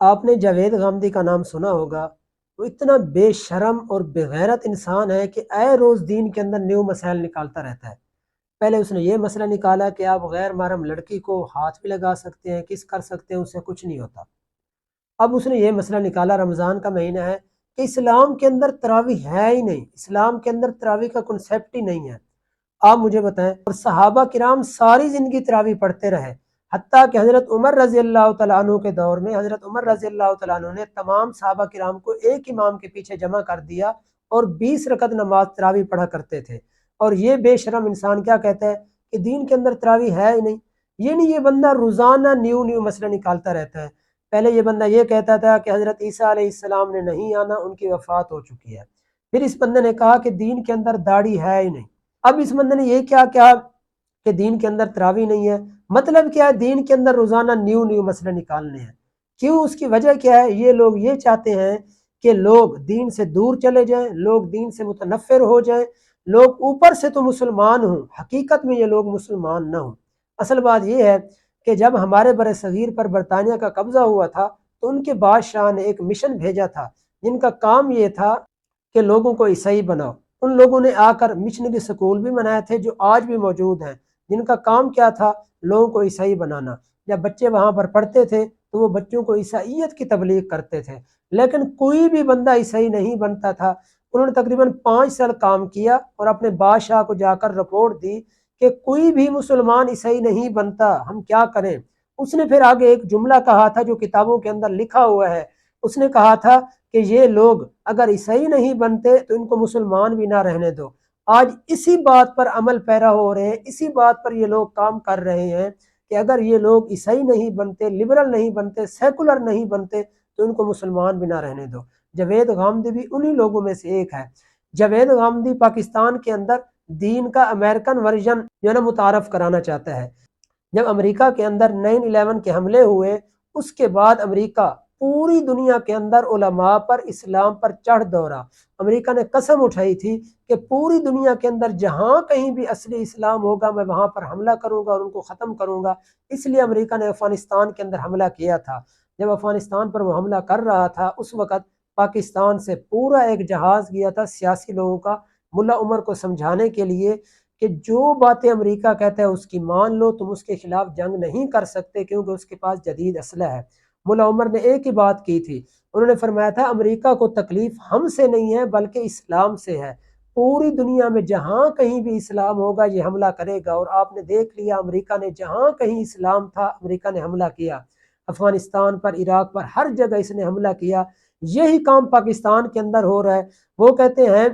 آپ نے جاوید غامدی کا نام سنا ہوگا۔ وہ اتنا بے شرم اور بغیرت انسان ہے کہ اے روز دین کے اندر نیو مسائل نکالتا رہتا ہے۔ پہلے اس نے یہ مسئلہ نکالا کہ آپ غیر محرم لڑکی کو ہاتھ بھی لگا سکتے ہیں، کس کر سکتے ہیں، اس سے کچھ نہیں ہوتا۔ اب اس نے یہ مسئلہ نکالا، رمضان کا مہینہ ہے، کہ اسلام کے اندر تراویح ہے ہی نہیں، اسلام کے اندر تراویح کا کنسیپٹ ہی نہیں ہے۔ آپ مجھے بتائیں، اور صحابہ کرام ساری زندگی تراویح پڑھتے رہے، حتیٰ کہ حضرت عمر رضی اللہ تعالیٰ عنہ کے دور میں حضرت عمر رضی اللہ تعالیٰ عنہ نے تمام صحابہ کرام کو ایک امام کے پیچھے جمع کر دیا اور 20 رکعت نماز تراویح پڑھا کرتے تھے۔ اور یہ بے شرم انسان کیا کہتا ہے کہ دین کے اندر تراویح ہے ہی نہیں۔ یہ نہیں، یہ بندہ روزانہ نیو مسئلہ نکالتا رہتا ہے۔ پہلے یہ بندہ یہ کہتا تھا کہ حضرت عیسیٰ علیہ السلام نے نہیں آنا، ان کی وفات ہو چکی ہے۔ پھر اس بندے نے کہا کہ دین کے اندر داڑھی ہے ہی نہیں۔ اب اس بندے نے یہ کیا کہ دین کے اندر تراویح نہیں ہے۔ مطلب کیا ہے؟ دین کے اندر روزانہ نیو مسئلے نکالنے ہیں۔ کیوں؟ اس کی وجہ کیا ہے؟ یہ لوگ یہ چاہتے ہیں کہ لوگ دین سے دور چلے جائیں، لوگ دین سے متنفر ہو جائیں، لوگ اوپر سے تو مسلمان ہوں، حقیقت میں یہ لوگ مسلمان نہ ہوں۔ اصل بات یہ ہے کہ جب ہمارے بر صغیر پر برطانیہ کا قبضہ ہوا تھا تو ان کے بادشاہ نے ایک مشن بھیجا تھا جن کا کام یہ تھا کہ لوگوں کو عیسائی بناؤ۔ ان لوگوں نے آ کر مشنری سکول بھی بنائے تھے جو آج بھی موجود ہیں، جن کا کام کیا تھا؟ لوگوں کو عیسائی بنانا۔ جب بچے وہاں پر پڑھتے تھے تو وہ بچوں کو عیسائیت کی تبلیغ کرتے تھے، لیکن کوئی بھی بندہ عیسائی نہیں بنتا تھا۔ انہوں نے تقریباً 5 سال کام کیا اور اپنے بادشاہ کو جا کر رپورٹ دی کہ کوئی بھی مسلمان عیسائی نہیں بنتا، ہم کیا کریں؟ اس نے پھر آگے ایک جملہ کہا تھا جو کتابوں کے اندر لکھا ہوا ہے۔ اس نے کہا تھا کہ یہ لوگ اگر عیسائی نہیں بنتے تو ان کو مسلمان بھی نہ رہنے دو۔ آج اسی بات پر عمل پیرا ہو رہے ہیں، اسی بات پر یہ لوگ کام کر رہے ہیں کہ اگر یہ لوگ عیسائی نہیں بنتے، لبرل نہیں بنتے، سیکولر نہیں بنتے تو ان کو مسلمان بھی نہ رہنے دو۔ جاوید غامدی بھی انہی لوگوں میں سے ایک ہے۔ جاوید غامدی پاکستان کے اندر دین کا امریکن ورژن جو ہے نا متعارف کرانا چاہتا ہے۔ جب امریکہ کے اندر 9/11 کے حملے ہوئے، اس کے بعد امریکہ پوری دنیا کے اندر علماء پر، اسلام پر چڑھ دوڑا۔ امریکہ نے قسم اٹھائی تھی کہ پوری دنیا کے اندر جہاں کہیں بھی اصلی اسلام ہوگا میں وہاں پر حملہ کروں گا اور ان کو ختم کروں گا۔ اس لیے امریکہ نے افغانستان کے اندر حملہ کیا تھا۔ جب افغانستان پر وہ حملہ کر رہا تھا اس وقت پاکستان سے پورا ایک جہاز گیا تھا سیاسی لوگوں کا، ملا عمر کو سمجھانے کے لیے کہ جو باتیں امریکہ کہتا ہے اس کی مان لو، تم اس کے خلاف جنگ نہیں کر سکتے کیونکہ اس کے پاس جدید اسلحہ ہے۔ ملا عمر نے ایک ہی بات کی تھی، انہوں نے فرمایا تھا امریکہ کو تکلیف ہم سے نہیں ہے بلکہ اسلام سے ہے۔ پوری دنیا میں جہاں کہیں بھی اسلام ہوگا یہ حملہ کرے گا، اور آپ نے دیکھ لیا امریکہ نے جہاں کہیں اسلام تھا امریکہ نے حملہ کیا۔ افغانستان پر، عراق پر، ہر جگہ اس نے حملہ کیا۔ یہی کام پاکستان کے اندر ہو رہا ہے۔ وہ کہتے ہیں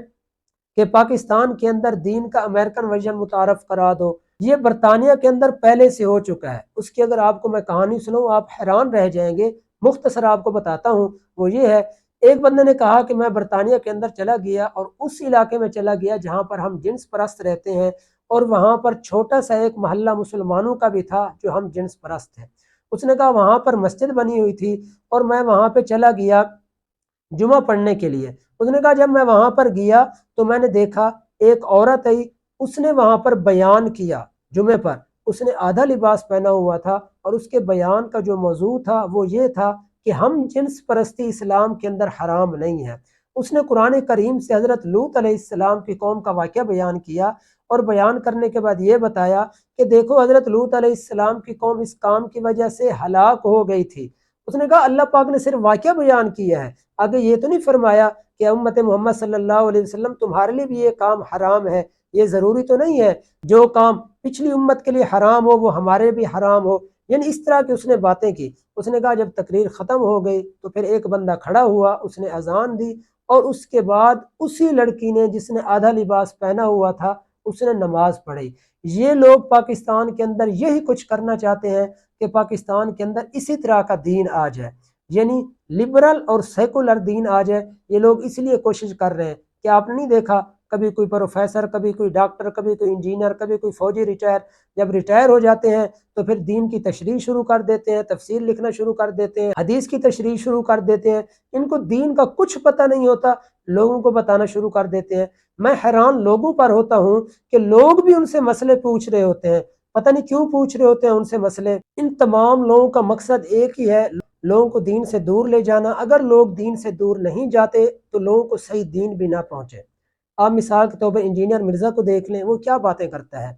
کہ پاکستان کے اندر دین کا امریکن ورژن متعارف کرا دو۔ یہ برطانیہ کے اندر پہلے سے ہو چکا ہے۔ اس کی اگر آپ کو میں کہانی سناؤں آپ حیران رہ جائیں گے۔ مختصر آپ کو بتاتا ہوں، وہ یہ ہے، ایک بندے نے کہا کہ میں برطانیہ کے اندر چلا گیا اور اس علاقے میں چلا گیا جہاں پر ہم جنس پرست رہتے ہیں، اور وہاں پر چھوٹا سا ایک محلہ مسلمانوں کا بھی تھا جو ہم جنس پرست ہیں۔ اس نے کہا وہاں پر مسجد بنی ہوئی تھی اور میں وہاں پہ چلا گیا جمعہ پڑھنے کے لیے۔ اس نے کہا جب میں وہاں پر گیا تو میں نے دیکھا ایک عورت آئی، اس نے وہاں پر بیان کیا جمعے پر۔ اس نے آدھا لباس پہنا ہوا تھا اور اس کے بیان کا جو موضوع تھا وہ یہ تھا کہ ہم جنس پرستی اسلام کے اندر حرام نہیں ہے۔ اس نے قرآن کریم سے حضرت لوط علیہ السلام کی قوم کا واقعہ بیان کیا، اور بیان کرنے کے بعد یہ بتایا کہ دیکھو حضرت لوط علیہ السلام کی قوم اس کام کی وجہ سے ہلاک ہو گئی تھی۔ اس نے کہا اللہ پاک نے صرف واقعہ بیان کیا ہے، آگے یہ تو نہیں فرمایا کہ امت محمد صلی اللہ علیہ وسلم تمہارے لیے بھی یہ کام حرام ہے۔ یہ ضروری تو نہیں ہے جو کام پچھلی امت کے لیے حرام ہو وہ ہمارے بھی حرام ہو۔ یعنی اس طرح کی اس نے باتیں کی۔ اس نے کہا جب تقریر ختم ہو گئی تو پھر ایک بندہ کھڑا ہوا، اس نے اذان دی، اور اس کے بعد اسی لڑکی نے جس نے آدھا لباس پہنا ہوا تھا اس نے نماز پڑھی۔ یہ لوگ پاکستان کے اندر یہی کچھ کرنا چاہتے ہیں کہ پاکستان کے اندر اسی طرح کا دین آ جائے، یعنی لبرل اور سیکولر دین آ جائے۔ یہ لوگ اس لیے کوشش کر رہے ہیں کہ آپ نے نہیں دیکھا کبھی کوئی پروفیسر، کبھی کوئی ڈاکٹر، کبھی کوئی انجینئر، کبھی کوئی فوجی ریٹائر، جب ریٹائر ہو جاتے ہیں تو پھر دین کی تشریح شروع کر دیتے ہیں، تفسیر لکھنا شروع کر دیتے ہیں، حدیث کی تشریح شروع کر دیتے ہیں۔ ان کو دین کا کچھ پتہ نہیں ہوتا، لوگوں کو بتانا شروع کر دیتے ہیں۔ میں حیران لوگوں پر ہوتا ہوں کہ لوگ بھی ان سے مسئلے پوچھ رہے ہوتے ہیں، پتہ نہیں کیوں پوچھ رہے ہوتے ہیں ان سے مسئلے۔ ان تمام لوگوں کا مقصد ایک ہی ہے، لوگوں کو دین سے دور لے جانا، اگر لوگ دین سے دور نہیں جاتے تو لوگوں کو صحیح دین بھی نہ پہنچے۔ آپ مثال کے طور پر انجینئر مرزا کو دیکھ لیں، وہ کیا باتیں کرتا ہے،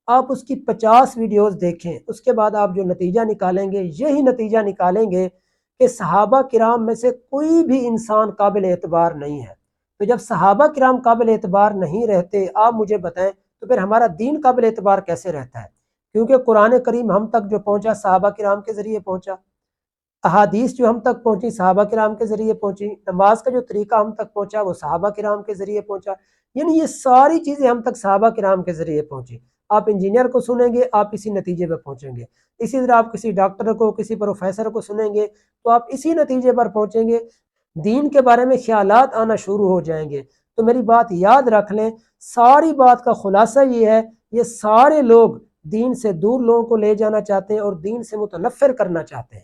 آپ اس کی 50 ویڈیوز دیکھیں، اس کے بعد آپ جو نتیجہ نکالیں گے یہی نتیجہ نکالیں گے کہ صحابہ کرام میں سے کوئی بھی انسان قابل اعتبار نہیں ہے۔ تو جب صحابہ کرام قابل اعتبار نہیں رہتے، آپ مجھے بتائیں تو پھر ہمارا دین قابل اعتبار کیسے رہتا ہے؟ کیونکہ قرآن کریم ہم تک جو پہنچا صحابہ کرام کے ذریعے پہنچا، احادیث جو ہم تک پہنچی صحابہ کرام کے ذریعے پہنچی، نماز کا جو طریقہ ہم تک پہنچا وہ صحابہ کرام کے ذریعے پہنچا، یعنی یہ ساری چیزیں ہم تک صحابہ کرام کے ذریعے پہنچی۔ آپ انجینئر کو سنیں گے آپ اسی نتیجے پہ پہنچیں گے، اسی طرح آپ کسی ڈاکٹر کو کسی پروفیسر کو سنیں گے تو آپ اسی نتیجے پر پہنچیں گے، دین کے بارے میں خیالات آنا شروع ہو جائیں گے۔ تو میری بات یاد رکھ لیں، ساری بات کا خلاصہ یہ ہے، یہ سارے لوگ دین سے دور لوگوں کو لے جانا چاہتے ہیں اور دین سے متنفر کرنا چاہتے ہیں۔